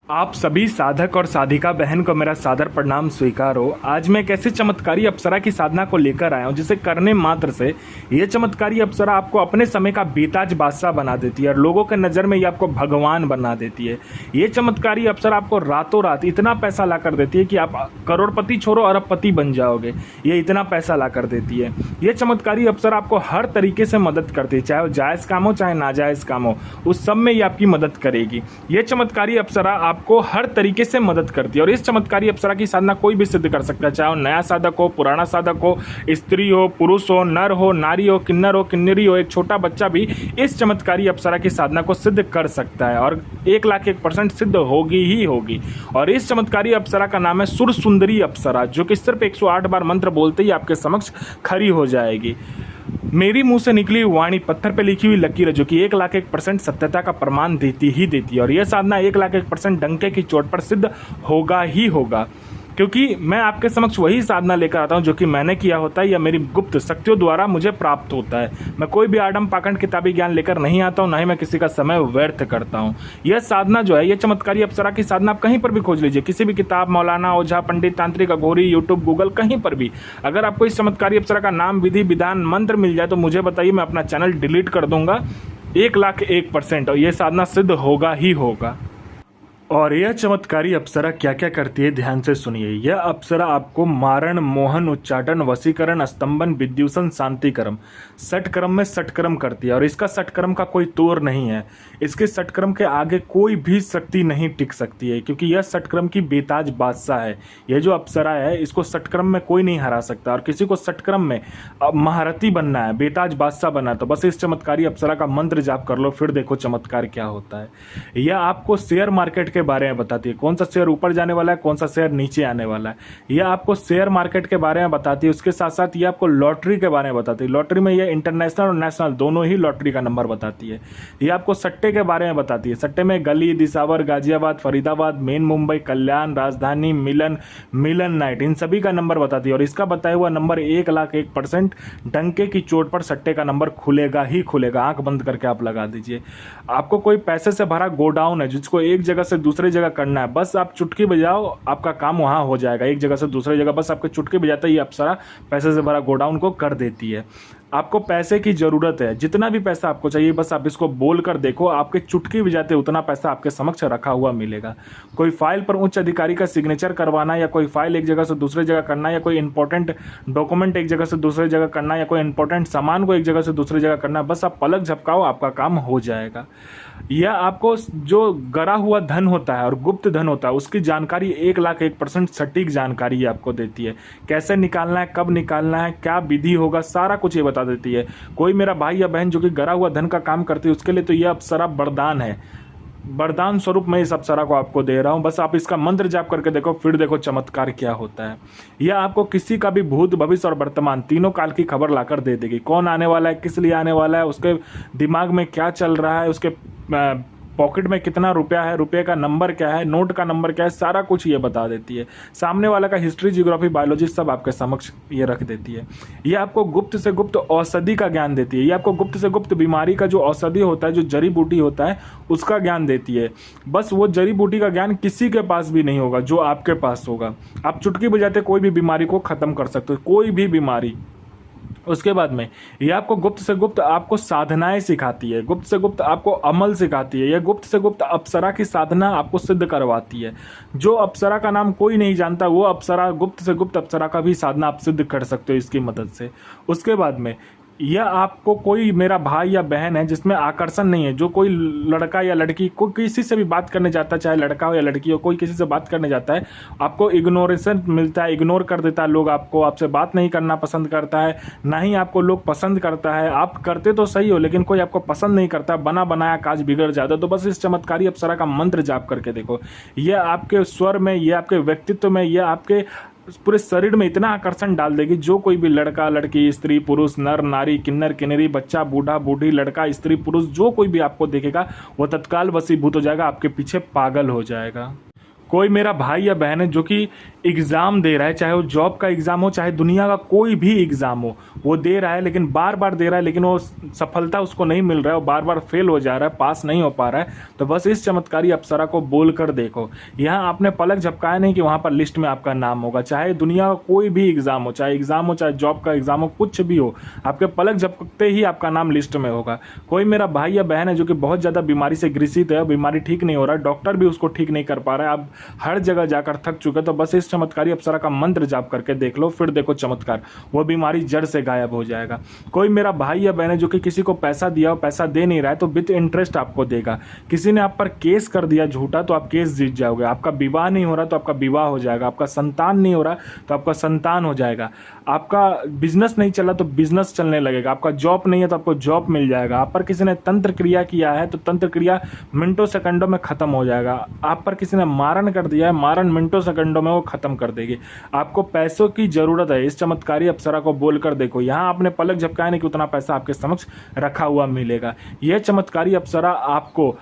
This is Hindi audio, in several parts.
आप सभी साधक और साधिका बहन को मेरा सादर प्रणाम स्वीकार हो। आज मैं एक ऐसी चमत्कारी अप्सरा की साधना को लेकर आया हूं जिसे करने मात्र से ये चमत्कारी अप्सरा आपको अपने समय का बेताज बादशाह बना देती है और लोगों के नज़र में ये आपको भगवान बना देती है। ये चमत्कारी अप्सरा आपको रातों रात इतना पैसा ला कर देती है कि आप करोड़पति छोड़ो अरबपति बन जाओगे। ये इतना पैसा ला कर देती है। ये चमत्कारी अप्सरा आपको हर तरीके से मदद करती है, चाहे वो जायज़ काम हो चाहे नाजायज़ काम हो, उस सब में ये आपकी मदद करेगी। ये चमत्कारी अप्सरा आपको हर तरीके से मदद करती है और इस चमत्कारी अप्सरा की साधना कोई भी सिद्ध कर सकता है, चाहे वो नया साधक हो, पुराना साधक हो, स्त्री हो, पुरुष हो, नर हो, नारी हो, किन्नर हो, किन्नरी हो, एक छोटा बच्चा भी इस चमत्कारी अप्सरा की साधना को सिद्ध कर सकता है और 1,01% सिद्ध होगी ही होगी। और इस चमत्कारी अप्सरा का नाम है सुर सुंदरी अप्सरा, जो कि सिर्फ 108 बार मंत्र बोलते ही आपके समक्ष खड़ी हो जाएगी। मेरी मुंह से निकली वाणी पत्थर पे लिखी हुई लकीर है, जो कि 1,01% सत्यता का प्रमाण देती है और यह साधना 1,01% डंके की चोट पर सिद्ध होगा ही होगा, क्योंकि मैं आपके समक्ष वही साधना लेकर आता हूं जो कि मैंने किया होता है या मेरी गुप्त शक्तियों द्वारा मुझे प्राप्त होता है। मैं कोई भी आडम पाखंड किताबी ज्ञान लेकर नहीं आता हूं, ना ही मैं किसी का समय व्यर्थ करता हूं। यह साधना जो है, यह चमत्कारी अप्सरा की साधना आप कहीं पर भी खोज लीजिए, किसी भी किताब, मौलाना, ओझा, पंडित, तांत्रिक, अघोरी, यूट्यूब, गूगल, कहीं पर भी अगर आपको इस चमत्कारी अप्सरा का नाम, विधि, विधान, मंत्र मिल जाए तो मुझे बताइए, मैं अपना चैनल डिलीट कर दूंगा 1,01%। और यह साधना सिद्ध होगा ही होगा। और यह चमत्कारी अप्सरा क्या क्या करती है, ध्यान से सुनिए। यह अप्सरा आपको मारण, मोहन, उच्चाटन, वशीकरण, स्तंभन, विद्युषण, शांतिकरम, षटक्रम में षटक्रम करती है। और इसका षटक्रम का कोई तोड़ नहीं है, इसके षटक्रम के आगे कोई भी शक्ति नहीं टिक सकती है, क्योंकि यह षटक्रम की बेताज बादशाह है। यह जो अप्सरा है, इसको षटक्रम में कोई नहीं हरा सकता। और किसी को षटक्रम में महारथी बनना है, बेताज बादशाह बनना है, तो बस इस चमत्कारी अप्सरा का मंत्र जाप कर लो, फिर देखो चमत्कार क्या होता है। यह आपको शेयर मार्केट के बारे में बताती है, कौन सा शेयर ऊपर जाने वाला है, कौन सा शेयर नीचे आने वाला है। यह आपको शेयर मार्केट के बारे में बताती है। उसके साथ साथ ये आपको लॉटरी के बारे में बताती है। लॉटरी में यह इंटरनेशनल और नेशनल दोनों ही लॉटरी का नंबर बताती है। यह आपको सट्टे के बारे में बताती है। सट्टे में गली, दिसावर, गाजियाबाद, फरीदाबाद, मेन मुंबई, कल्याण, राजधानी, मिलन नाइट, इन सभी का नंबर बताती है। और इसका बताया हुआ नंबर 1,01% डंके की चोट पर सट्टे का नंबर खुलेगा ही खुलेगा। आंख बंद करके आप लगा दीजिए। आपको कोई पैसे से भरा गोडाउन है जिसको एक जगह से दूसरी जगह करना है, बस आप चुटकी बजाओ, आपका काम वहां हो जाएगा। एक जगह से दूसरी जगह बस आपके चुटकी बजाते ही अप्सरा पैसे से भरा गोडाउन को कर देती है। आपको पैसे की जरूरत है, जितना भी पैसा आपको चाहिए बस आप इसको बोल कर देखो, आपके चुटकी बजाते उतना पैसा आपके समक्ष रखा हुआ मिलेगा। कोई फाइल पर उच्च अधिकारी का सिग्नेचर करवाना, या कोई फाइल एक जगह से दूसरी जगह करना, या कोई इंपॉर्टेंट डॉक्यूमेंट एक जगह से दूसरी जगह करना, या कोई इंपॉर्टेंट सामान को एक जगह से दूसरी जगह करना, बस आप पलक झपकाओ, आपका काम हो जाएगा। यह आपको जो गरा हुआ धन होता है और गुप्त धन होता है, उसकी जानकारी 1,01% सटीक जानकारी आपको देती है। कैसे निकालना है, कब निकालना है, क्या विधि होगा, सारा कुछ ये बता देती है। कोई मेरा भाई या बहन जो कि गरा हुआ धन का काम करती है, उसके लिए तो यह अप्सरा वरदान है। वरदान स्वरूप मैं इस अप्सरा को आपको दे रहा हूं। बस आप इसका मंत्र जाप करके देखो, फिर देखो चमत्कार क्या होता है। यह आपको किसी का भी भूत, भविष्य और वर्तमान तीनों काल की खबर लाकर दे देगी। कौन आने वाला है, किस लिए आने वाला है, उसके दिमाग में क्या चल रहा है, उसके पॉकेट में कितना रुपया है, रुपये का नंबर क्या है, नोट का नंबर क्या है, सारा कुछ ये बता देती है। सामने वाला का हिस्ट्री, जियोग्राफी, बायोलॉजी सब आपके समक्ष ये रख देती है। ये आपको गुप्त से गुप्त औषधि का ज्ञान देती है। ये आपको गुप्त से गुप्त बीमारी का जो औषधि होता है, जो जड़ी बूटी होता है, उसका ज्ञान देती है। बस वो जड़ी बूटी का ज्ञान किसी के पास भी नहीं होगा जो आपके पास होगा। आप चुटकी बजाते कोई भी बीमारी को खत्म कर सकते हो, कोई भी बीमारी। उसके बाद में ये आपको गुप्त से गुप्त आपको साधनाएं सिखाती है, गुप्त से गुप्त आपको अमल सिखाती है। यह गुप्त से गुप्त अप्सरा की साधना आपको सिद्ध करवाती है। जो अप्सरा का नाम कोई नहीं जानता, वो अप्सरा, गुप्त से गुप्त अप्सरा का भी साधना आप सिद्ध कर सकते हो इसकी मदद से। उसके बाद में यह आपको कोई मेरा भाई या बहन है जिसमें आकर्षण नहीं है, जो कोई लड़का या लड़की को किसी से भी बात करने जाता है, चाहे लड़का हो या लड़की हो, कोई किसी से बात करने जाता है, आपको इग्नोरेशन मिलता है, इग्नोर कर देता है लोग, आपसे बात नहीं करना पसंद करता है, ना ही आपको लोग पसंद करता है। आप करते तो सही हो, लेकिन कोई आपको पसंद नहीं करता, बना बनाया काज बिगड़ जाता है। तो बस इस चमत्कारी अप्सरा का मंत्र जाप करके देखो, यह आपके स्वर में, यह आपके व्यक्तित्व में, यह आपके पूरे शरीर में इतना आकर्षण डाल देगी, जो कोई भी लड़का, लड़की, स्त्री, पुरुष, नर, नारी, किन्नर, किन्नरी, बच्चा, बूढ़ा, बूढ़ी, लड़का, स्त्री, पुरुष, जो कोई भी आपको देखेगा वो तत्काल वशीभूत हो जाएगा, आपके पीछे पागल हो जाएगा। कोई मेरा भाई या बहन है जो कि एग्ज़ाम दे रहा है, चाहे वो जॉब का एग्ज़ाम हो, चाहे दुनिया का कोई भी एग्ज़ाम हो, वो दे रहा है, लेकिन बार बार दे रहा है, लेकिन वो सफलता उसको नहीं मिल रहा है, वो बार बार फेल हो जा रहा है, पास नहीं हो पा रहा है। तो बस इस चमत्कारी अप्सरा को बोल कर देखो। यहाँ आपने पलक झपकाया नहीं कि वहाँ पर लिस्ट में आपका नाम होगा। चाहे दुनिया का कोई भी एग्ज़ाम हो, चाहे एग्ज़ाम हो, चाहे जॉब का एग्ज़ाम हो, कुछ भी हो, आपके पलक झपकते ही आपका नाम लिस्ट में होगा। कोई मेरा भाई या बहन है जो कि बहुत ज़्यादा बीमारी से ग्रसित है, बीमारी ठीक नहीं हो रहा है, डॉक्टर भी उसको ठीक नहीं कर पा रहा है, आप हर जगह जाकर थक चुके, तो बस इस चमत्कारी अप्सरा का मंत्र जाप करके देख लो, फिर देखो चमत्कार, वो बीमारी जड़ से गायब हो जाएगा। कोई मेरा भाई या बहन है जो कि किसी को पैसा दिया हो, पैसा दे नहीं रहा है, तो विद इंटरेस्ट आपको देगा। किसी ने आप पर केस कर दिया झूठा, तो आप केस जीत जाओगे। आपका विवाह नहीं हो रहा तो आपका विवाह हो जाएगा। आपका संतान नहीं हो रहा तो आपका संतान हो जाएगा। आपका बिजनेस नहीं चला तो बिजनेस चलने लगेगा। आपका जॉब नहीं है तो आपको जॉब मिल जाएगा। आप पर किसी ने तंत्र क्रिया किया है तो तंत्र क्रिया मिनटों सेकंडों में खत्म हो जाएगा। आप पर किसी ने मारण कर दिया है, मारण मिनटों सेकंडों में वो खत्म कर देगी। आपको पैसों की जरूरत है, इस चमत्कारी अप्सरा को बोलकर देखो। यहाँ आपने पलक झपकाया नहीं कि उतना पैसा आपके समक्ष रखा हुआ मिलेगा। यह चमत्कारी अप्सरा आपको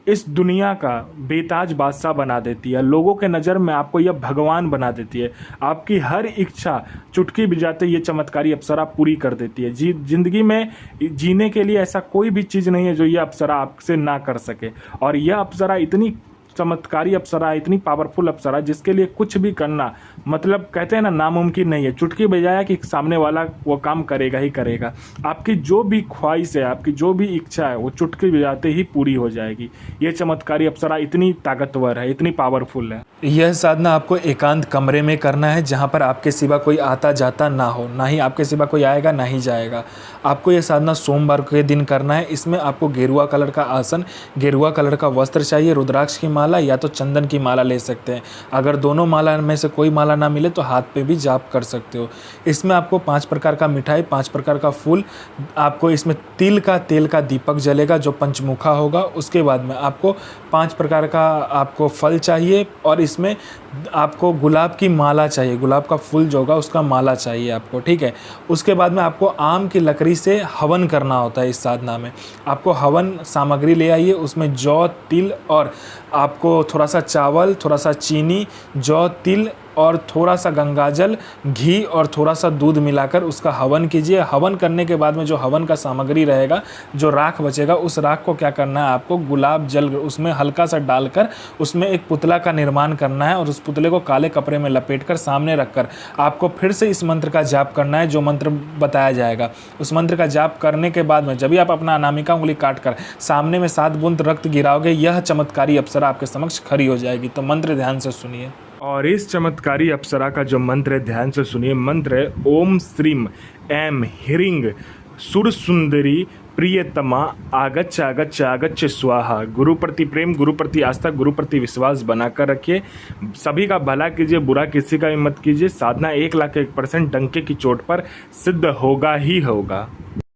इस दुनिया का बेताज बादशाह बना देती है। लोगों के नज़र में आपको यह भगवान बना देती है। आपकी हर इच्छा चुटकी बजाते ये चमत्कारी अप्सरा पूरी कर देती है। जिंदगी में जीने के लिए ऐसा कोई भी चीज़ नहीं है जो यह अप्सरा आपसे ना कर सके। और यह अप्सरा इतनी चमत्कारी अप्सरा, इतनी पावरफुल अप्सरा, जिसके लिए कुछ भी करना, मतलब कहते हैं ना, नामुमकिन नहीं है। चुटकी बजाया कि सामने वाला वो काम करेगा ही करेगा। आपकी जो भी ख्वाहिश है, आपकी जो भी इच्छा है, वो चुटकी बजाते ही पूरी हो जाएगी। ये चमत्कारी अप्सरा इतनी ताकतवर है, इतनी पावरफुल है। यह साधना आपको एकांत कमरे में करना है, जहाँ पर आपके सिवा कोई आता जाता ना हो, ना ही आपके सिवा कोई आएगा ना ही जाएगा। आपको यह साधना सोमवार के दिन करना है। इसमें आपको गेरुआ कलर का आसन, गेरुआ कलर का वस्त्र चाहिए, रुद्राक्ष की माला या तो चंदन की माला ले सकते हैं। अगर दोनों माला में से कोई माला ना मिले तो हाथ पे भी जाप कर सकते हो। इसमें आपको 5 प्रकार का मिठाई, 5 प्रकार का फूल, आपको इसमें तिल का तेल का दीपक जलेगा जो पंचमुखा होगा। उसके बाद में आपको 5 प्रकार का आपको फल चाहिए और इसमें आपको गुलाब की माला चाहिए, गुलाब का फूल जो होगा उसका माला चाहिए आपको, ठीक है। उसके बाद में आपको आम की लकड़ी से हवन करना होता है। इस साधना में आपको हवन सामग्री ले आइए, उसमें जौ, तिल और आपको थोड़ा सा चावल, थोड़ा सा चीनी, जौ, तिल और थोड़ा सा गंगाजल, घी और थोड़ा सा दूध मिलाकर उसका हवन कीजिए। हवन करने के बाद में जो हवन का सामग्री रहेगा, जो राख बचेगा, उस राख को क्या करना है, आपको गुलाब जल उसमें हल्का सा डालकर उसमें एक पुतला का निर्माण करना है और उस पुतले को काले कपड़े में लपेटकर सामने रखकर आपको फिर से इस मंत्र का जाप करना है, जो मंत्र बताया जाएगा। उस मंत्र का जाप करने के बाद में जब भी आप अपना अनामिका उंगली काटकर सामने में 7 बूंद रक्त गिराओगे, यह चमत्कारी अप्सरा आपके समक्ष खड़ी हो जाएगी। तो मंत्र ध्यान से सुनिए। और इस चमत्कारी अप्सरा का जो मंत्र है ध्यान से सुनिए। मंत्र है ओम श्रीम ऐं ह्रीं सुरसुंदरी प्रियतमा आगच्छ आगच्छ आगच्छ स्वाहा। गुरु प्रति प्रेम, गुरु प्रति आस्था, गुरु प्रति विश्वास बनाकर रखिए। सभी का भला कीजिए, बुरा किसी का भी मत कीजिए। साधना 1,01% डंके की चोट पर सिद्ध होगा ही होगा।